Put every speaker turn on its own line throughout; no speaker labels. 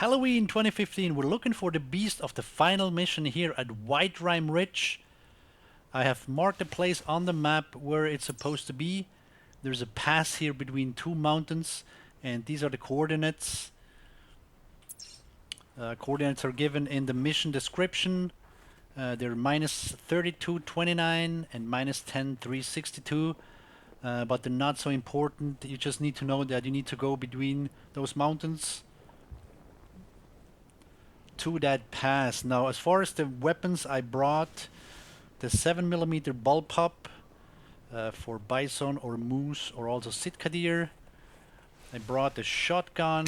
Halloween 2015, we're looking for the beast of the final mission here at White Rime Ridge. I have marked the place on the map where it's supposed to be. There's a pass here between two mountains, and these are the coordinates. Coordinates are given in the mission description. They're minus 3229 and minus 10362, but they're not so important. You just need to know that you need to go between those mountains to that pass. Now, as far as the weapons, I brought the 7mm bullpup for bison or moose or also sitka deer. I brought the shotgun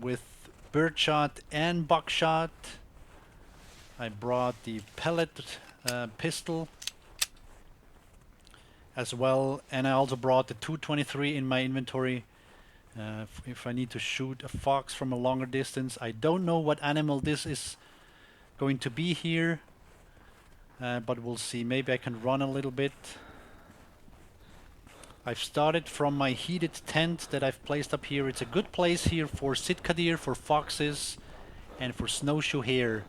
with birdshot and buckshot. I brought the pellet pistol as well, and I also brought the 223 in my inventory if I need to shoot a fox from a longer distance. I don't know what animal this is going to be here, but we'll see. Maybe I can run a little bit. I've started from my heated tent that I've placed up here. It's a good place here for sitka deer, for foxes, and for snowshoe hare.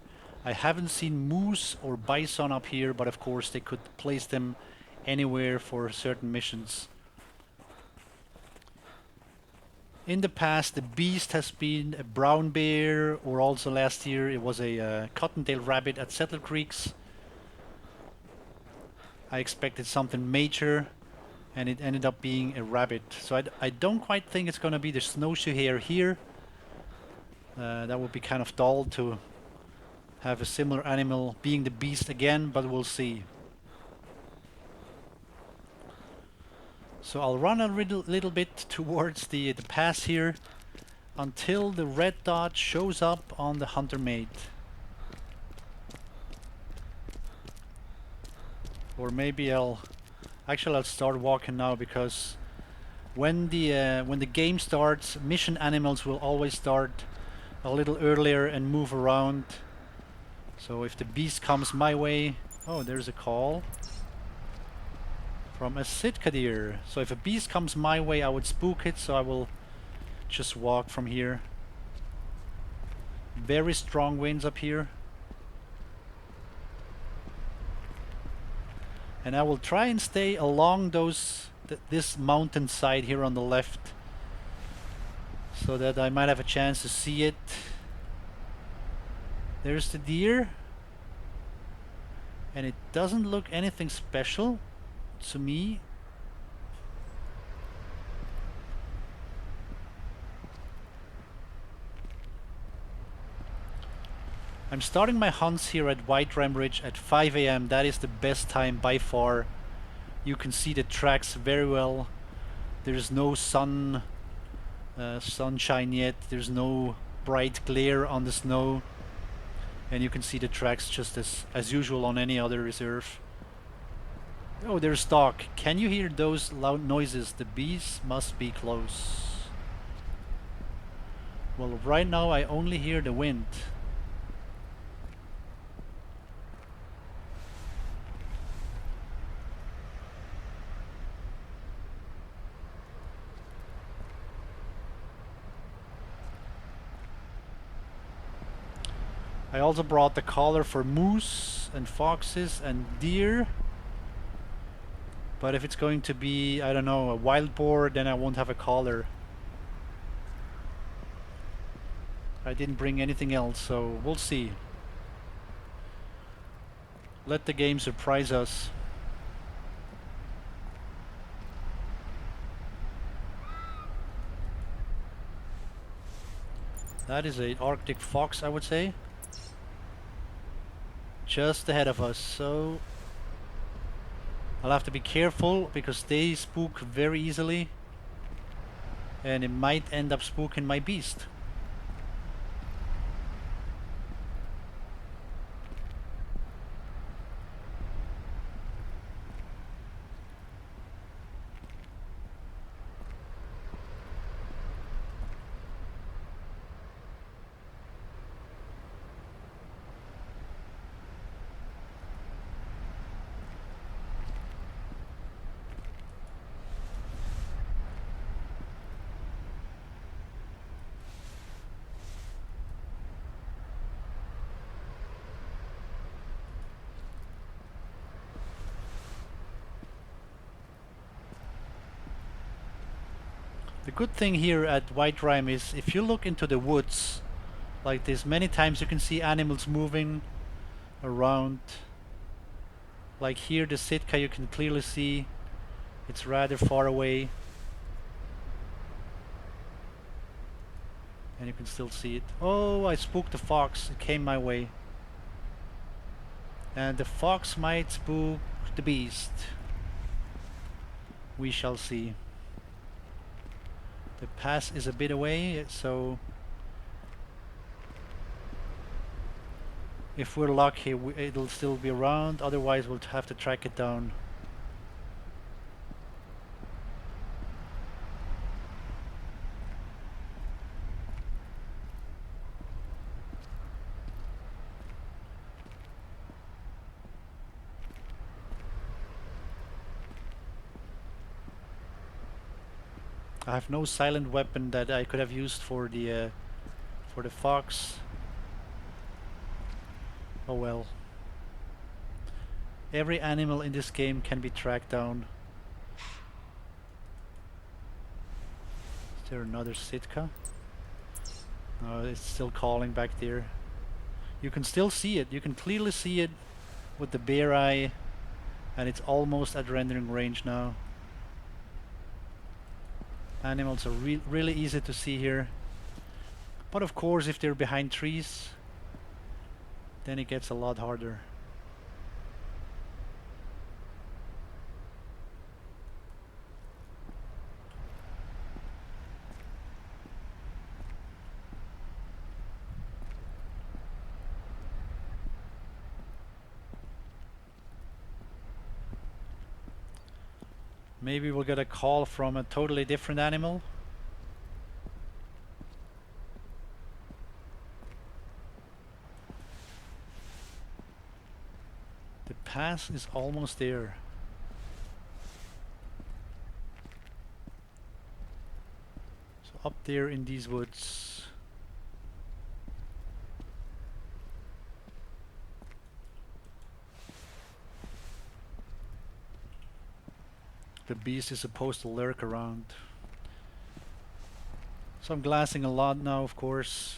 I haven't seen moose or bison up here, but of course they could place them anywhere for certain missions. In the past, the beast has been a brown bear, or also last year it was a cottontail rabbit at Settler Creeks. I expected something major, and it ended up being a rabbit. So I don't quite think it's going to be the snowshoe hare here. That would be kind of dull to have a similar animal being the beast again, but we'll see. So I'll run a little bit towards the pass here until the red dot shows up on the hunter mate. Or maybe I'll start walking now, because when the game starts, mission animals will always start a little earlier and move around. So if the beast comes my way, oh, there's a call from a sitka deer. So if a beast comes my way, I would spook it, so I will just walk from here. Very strong winds up here. And I will try and stay along this mountainside here on the left, so that I might have a chance to see it. There's the deer. And it doesn't look anything special to me. I'm starting my hunts here at White Rime Ridge at 5 AM. That is the best time by far. You can see the tracks very well. There's no sunshine yet. There's no bright glare on the snow. And you can see the tracks just as usual on any other reserve. Oh, there's stock. Can you hear those loud noises? The bees must be close. Well, right now I only hear the wind. I also brought the collar for moose and foxes and deer. But if it's going to be, I don't know, a wild boar, then I won't have a collar. I didn't bring anything else, so we'll see. Let the game surprise us. That is an Arctic fox, I would say. Just ahead of us, so I'll have to be careful because they spook very easily, and it might end up spooking my beast. The good thing here at White Rime is if you look into the woods like this, many times you can see animals moving around. Like here, the Sitka, you can clearly see it's rather far away. And you can still see it. Oh, I spooked the fox. It came my way. And the fox might spook the beast. We shall see. The pass is a bit away, so if we're lucky, it'll still be around. Otherwise, we'll have to track it down. I have no silent weapon that I could have used for the fox. Oh well. Every animal in this game can be tracked down. Is there another Sitka? No, it's still calling back there. You can still see it. You can clearly see it with the bare eye, and it's almost at rendering range now. Animals are really easy to see here. But of course, if they're behind trees, then it gets a lot harder. Maybe we'll get a call from a totally different animal. The pass is almost there. So up there in these woods. The beast is supposed to lurk around. So I'm glassing a lot now, of course.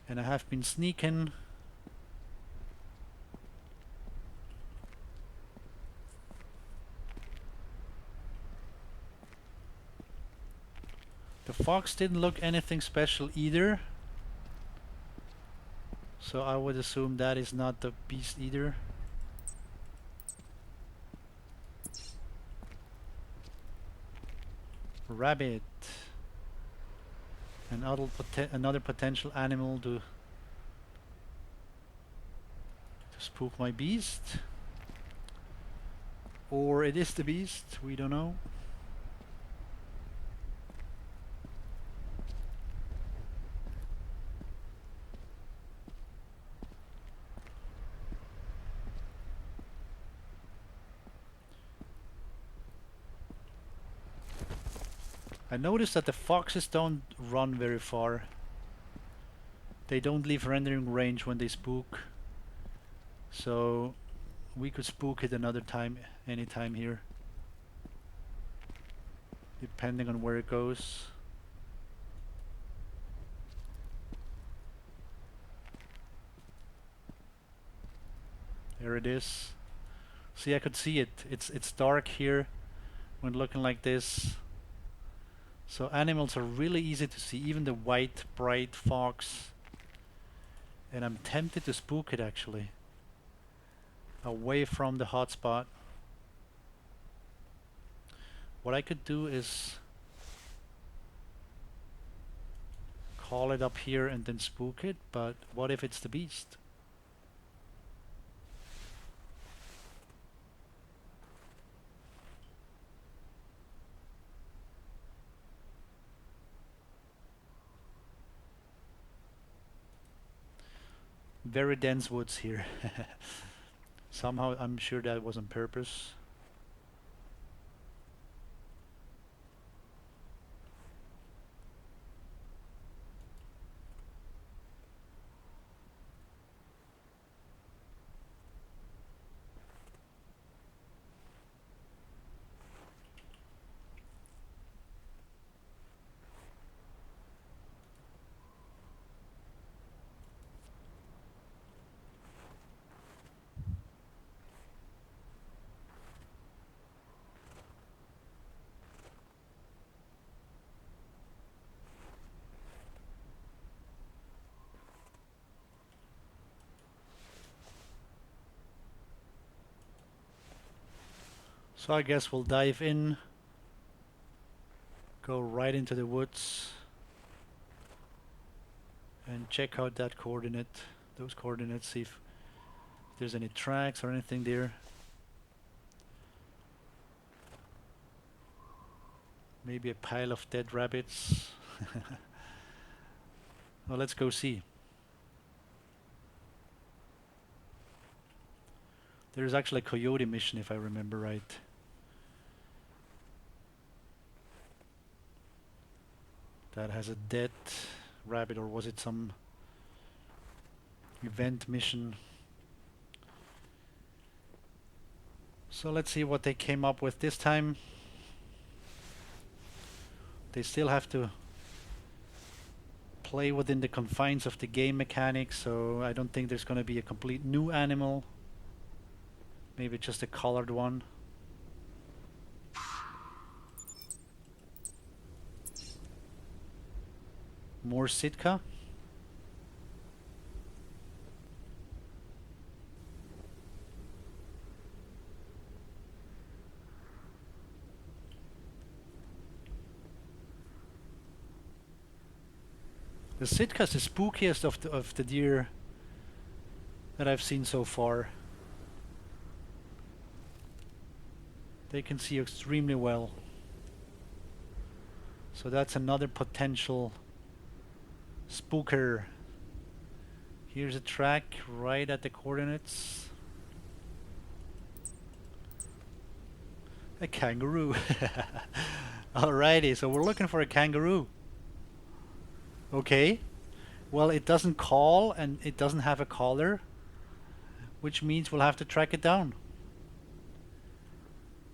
And I have been sneaking. The fox didn't look anything special either. So I would assume that is not the beast either. Rabbit. Another potential animal to spook my beast. Or it is the beast, we don't know. I noticed that the foxes don't run very far. They don't leave rendering range when they spook. So we could spook it another time, anytime here. Depending on where it goes. There it is. See, I could see it. It's dark here when looking like this. So animals are really easy to see, even the white, bright fox. And I'm tempted to spook it actually. Away from the hotspot. What I could do is call it up here and then spook it, but what if it's the beast? Very dense woods here. Somehow I'm sure that was on purpose. So I guess we'll dive in, go right into the woods, and check out that coordinate, those coordinates, see if there's any tracks or anything there. Maybe a pile of dead rabbits. Well, let's go see. There's actually a coyote mission if I remember right. That has a dead rabbit, or was it some event mission? So let's see what they came up with this time. They still have to play within the confines of the game mechanics, so I don't think there's going to be a complete new animal. Maybe just a colored one. More Sitka. The Sitka is the spookiest of the deer that I've seen so far. They can see extremely well. So that's another potential spooker. Here's a track right at the coordinates. A kangaroo. Alrighty, so we're looking for a kangaroo. Okay. Well, it doesn't call and it doesn't have a collar, which means we'll have to track it down.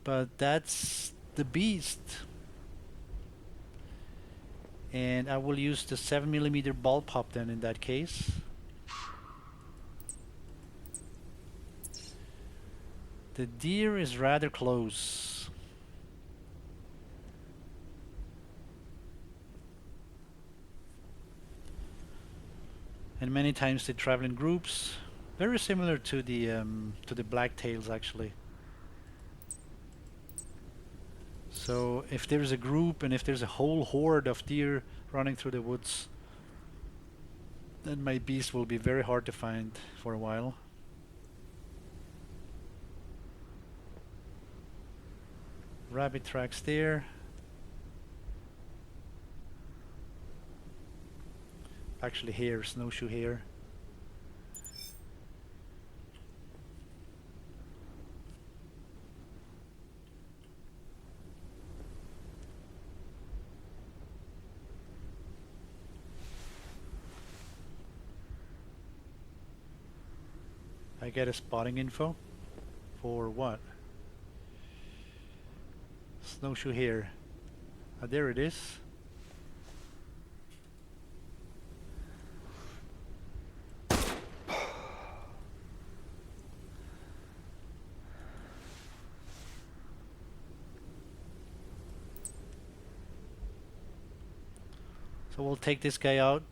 But that's the beast. And I will use the 7mm ball pop then in that case. The deer is rather close. And many times they travel in groups, very similar to the blacktails actually. So if there's a group and if there's a whole horde of deer running through the woods, then my beast will be very hard to find for a while. Rabbit tracks there. Actually hare, snowshoe hare. I get a spotting info for what? Snowshoe hare. Ah, there it is. So we'll take this guy out.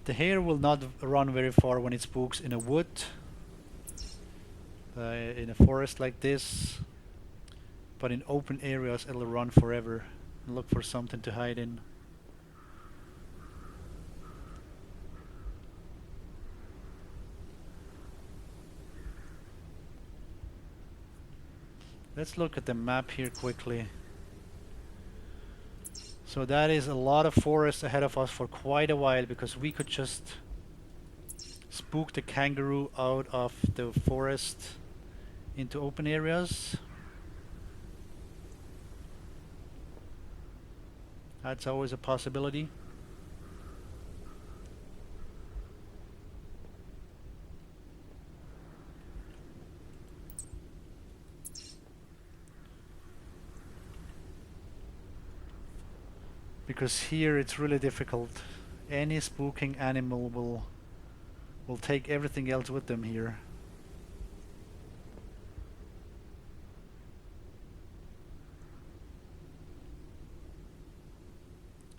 The hare will not run very far when it spooks in a wood, in a forest like this, but in open areas it'll run forever and look for something to hide in. Let's look at the map here quickly. So that is a lot of forest ahead of us for quite a while, because we could just spook the kangaroo out of the forest into open areas. That's always a possibility. Because here it's really difficult. Any spooking animal will take everything else with them here.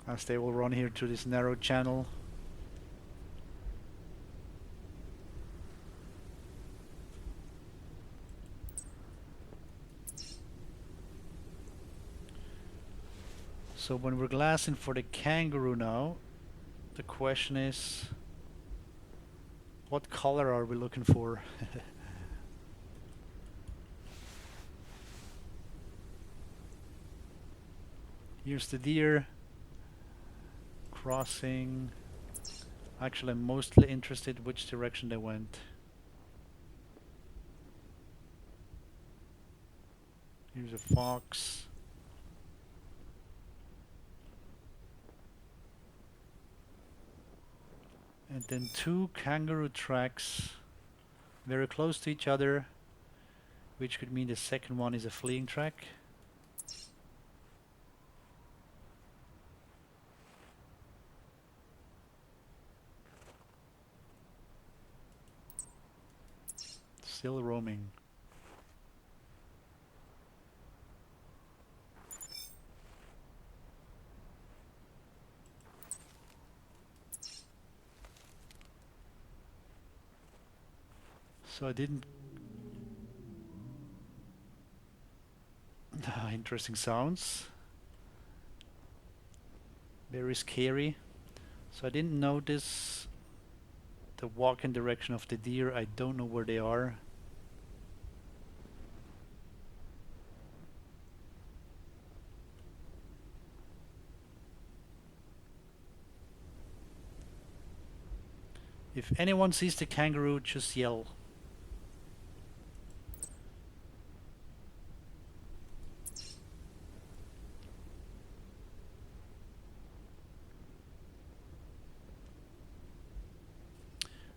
as they will run here to this narrow channel. So when we're glassing for the kangaroo now, the question is, what color are we looking for? Here's the deer crossing. Actually, I'm mostly interested which direction they went. Here's a fox. And then two kangaroo tracks very close to each other, which could mean the second one is a fleeing track. Still roaming. So I didn't... Interesting sounds. Very scary. So I didn't notice the walking direction of the deer. I don't know where they are. If anyone sees the kangaroo, just yell.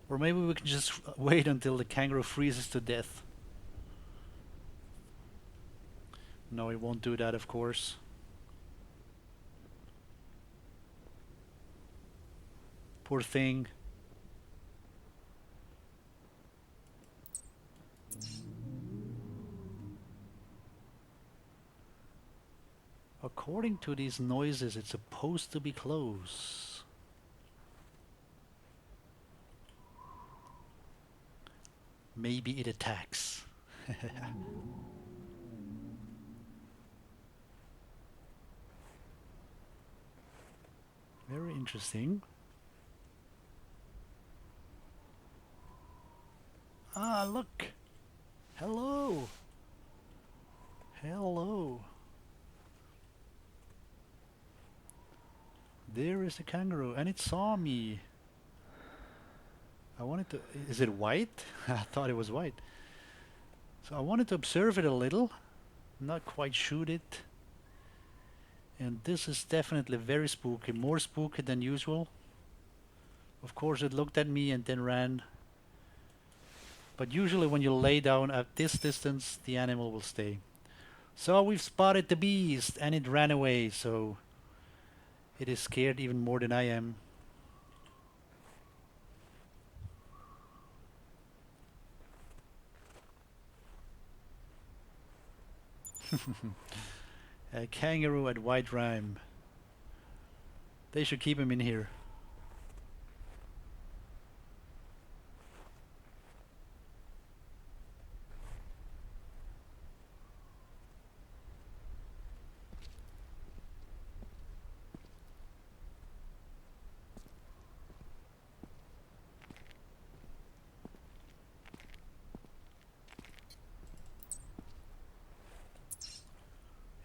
Or maybe we can just wait until the kangaroo freezes to death. No, it won't do that, of course. Poor thing. According to these noises, it's supposed to be close. Maybe it attacks. Very interesting. Ah, look! Hello! Hello! There is the kangaroo, and it saw me. I wanted to... Is it white? I thought it was white. So I wanted to observe it a little, not quite shoot it. And this is definitely very spooky, more spooky than usual. Of course it looked at me and then ran. But usually when you lay down at this distance, the animal will stay. So we've spotted the beast, and it ran away, so it is scared even more than I am. A kangaroo at White Rime. They should keep him in here.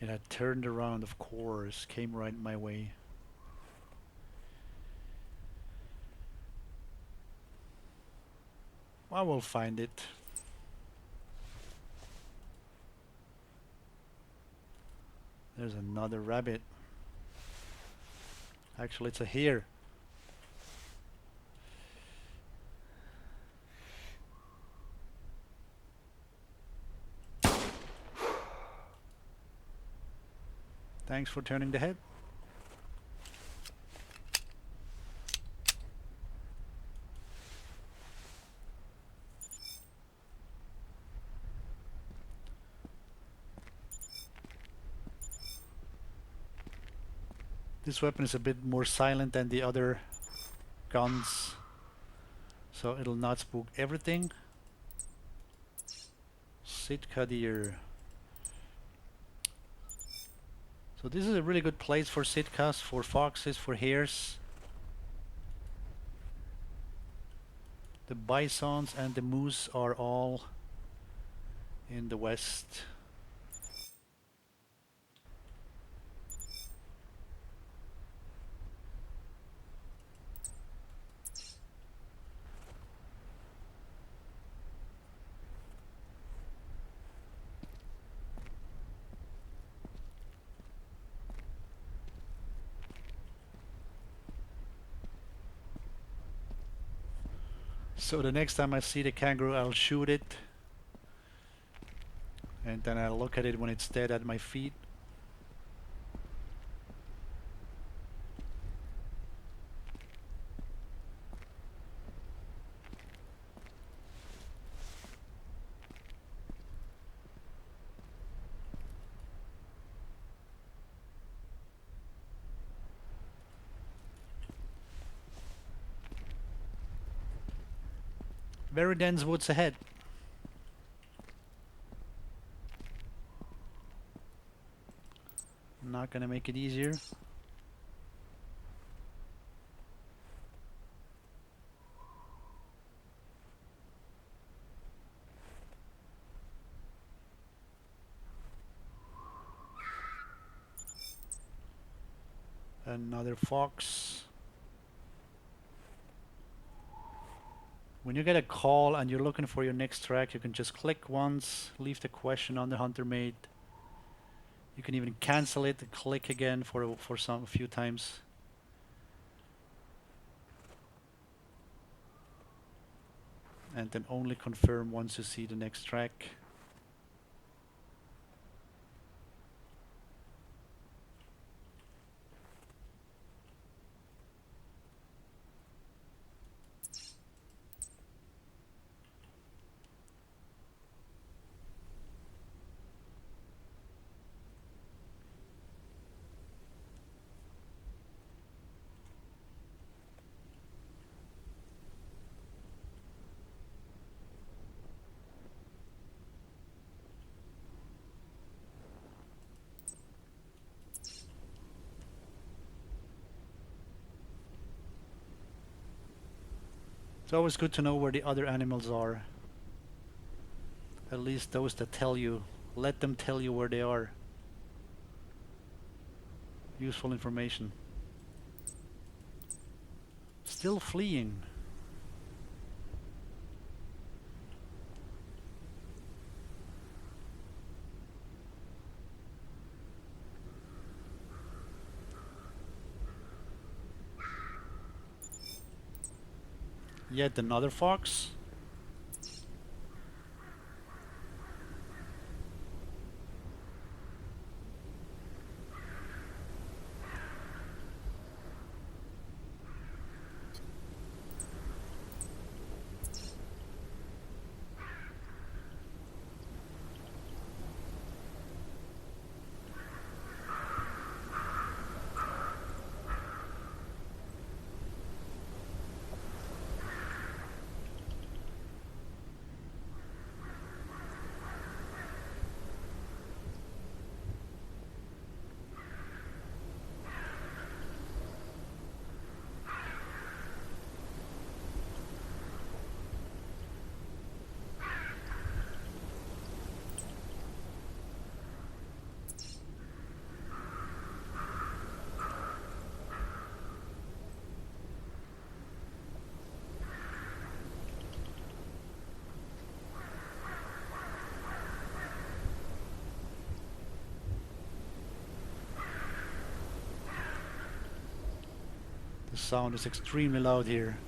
And I turned around, of course, came right my way. I will find it. There's another rabbit. Actually, it's a hare. Thanks for turning the head. This weapon is a bit more silent than the other guns, so it'll not spook everything. Sitka deer. So this is a really good place for Sitkas, for foxes, for hares. The bisons and the moose are all in the west. So the next time I see the kangaroo, I'll shoot it, and then I'll look at it when it's dead at my feet. Very dense woods ahead. Not gonna make it easier. Another fox. When you get a call and you're looking for your next track, you can just click once, leave the question on the hunter made. You can even cancel it and click again for a few times. And then only confirm once you see the next track. It's always good to know where the other animals are. At least those that tell you. Let them tell you where they are. Useful information. Still fleeing. Yet another fox. The sound is extremely loud here.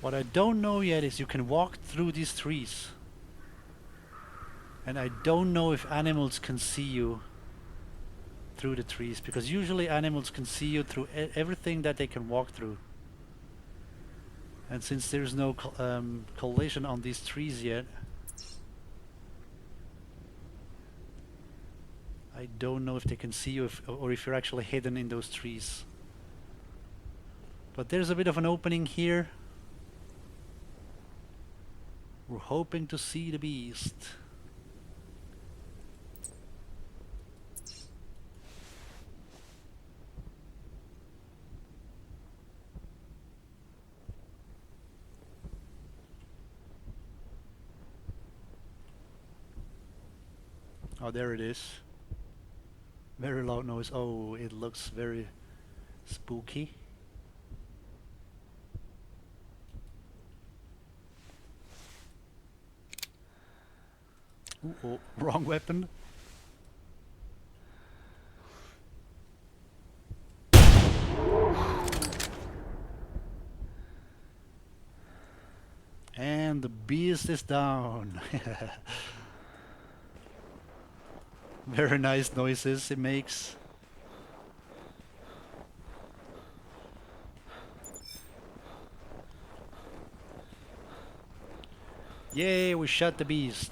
What I don't know yet is you can walk through these trees. And I don't know if animals can see you through the trees, because usually animals can see you through everything that they can walk through. And since there's no collision on these trees yet, I don't know if they can see you or if you're actually hidden in those trees. But there's a bit of an opening here. We're hoping to see the beast. Oh, there it is. Very loud noise. Oh, it looks very spooky. Ooh, oh, wrong weapon. And the beast is down. Very nice noises it makes. Yay, we shot the beast.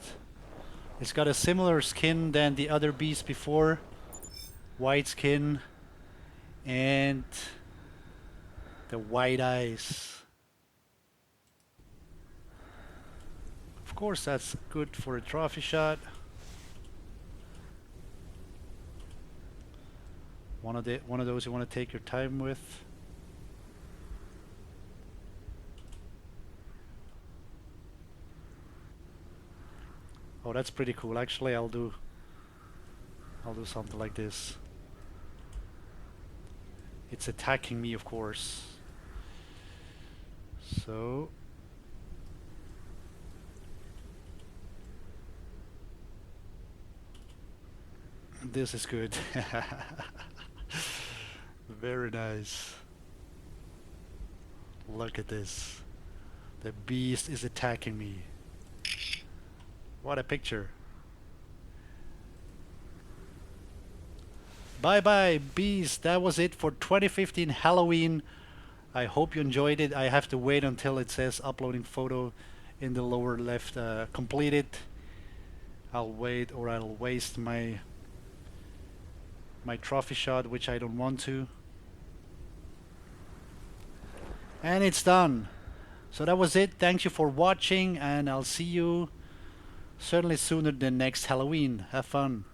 It's got a similar skin than the other beast before. White skin and the white eyes. Of course, that's good for a trophy shot. One of those you want to take your time with. Oh, that's pretty cool. Actually, I'll do something like this. It's attacking me, of course. So this is good. Very nice. Look at this. The beast is attacking me. What a picture. Bye bye beast. That was it for 2015 Halloween. I hope you enjoyed it. I have to wait until it says uploading photo in the lower left completed. I'll wait, or I'll waste my trophy shot, which I don't want to. And it's done. So that was it. Thank you for watching, and I'll see you certainly sooner than next Halloween. Have fun.